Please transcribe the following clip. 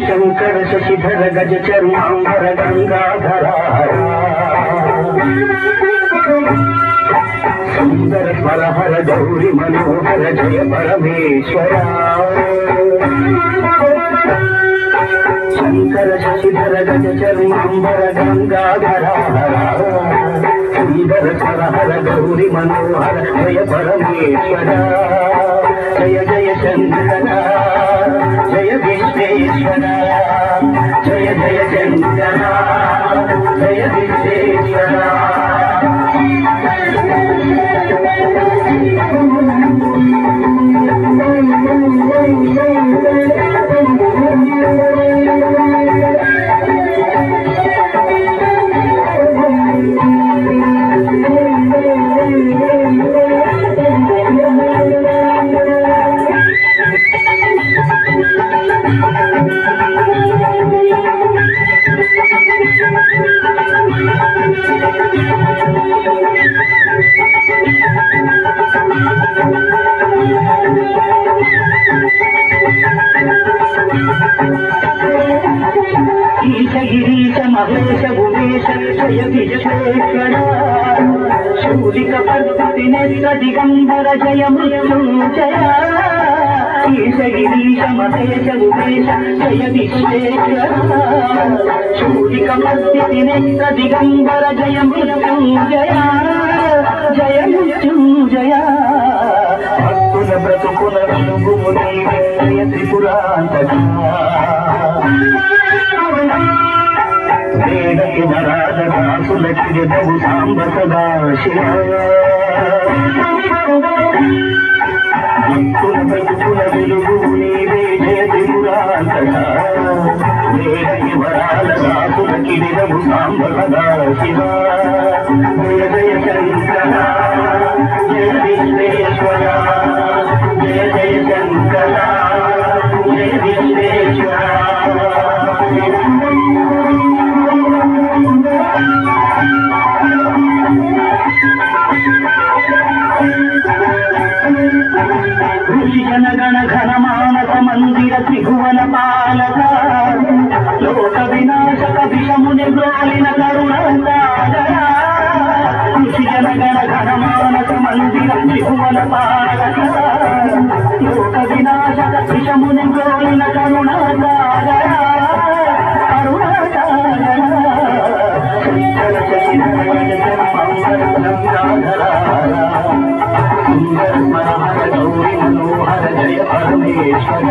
శంకర శశిధర గజ చర్మాంబర గంగాధర సుందర స్వరహర గౌరి మనోహర జయ పరమేశ్వర శంకర శశిధర గజ చర్మాంబర గంగాధర సుందర స్వరహర గౌరి మనోహర జయ పరమేశ్వర జయ జయ శంకర జయ విశ్వేశ్వర జయ జయ శంకర జయ విశ్వేశ్వర గిరీశ మహేశ భువేశ జయ విశ్వేశ్వర శూలిక పద్ధతి నెత్త దిగంబర జయ మృత్యుంజయ ఈశ గిరీశ మహేశ భువేశ జయ విశ్వేశ్వర శూలిక పద్ధతి నెత్త దిగంబర జయ మృత్యుంజయ జయ మృత్యుంజయ భక్తుల బ్రతుకుల వెలుగుము నీవే జయ త్రిపురాంతక వేదకి నరాధనాసులకి జగము సాంబ సదా శివ భక్తుల బ్రతుకుల వెలుగు నీవే జయ త్రిపురాంతక వేదకి వరాల దాసులకి జగము సాంబ సదా శివ జయ జయ శంకర జయ విశ్వేశ్వర జయ జయ శంకర జయ విశ్వేశ్వర ఋషిజనగణ ఘన మానస మందిర త్రిభువన పాలక లోక వినాశక విషముని గ్రోలిన కరుణ సాగర ఋషిజనగణ ఘన మానస మందిర త్రిభువన పాలక లోక వినాశక విషముని గ్రోలిన కరుణ సాగర కరుణ సాగర శంకర శశిధర గంగాధర సుందర మనోహర గౌరి మనోహర జయ పరమేశ్వర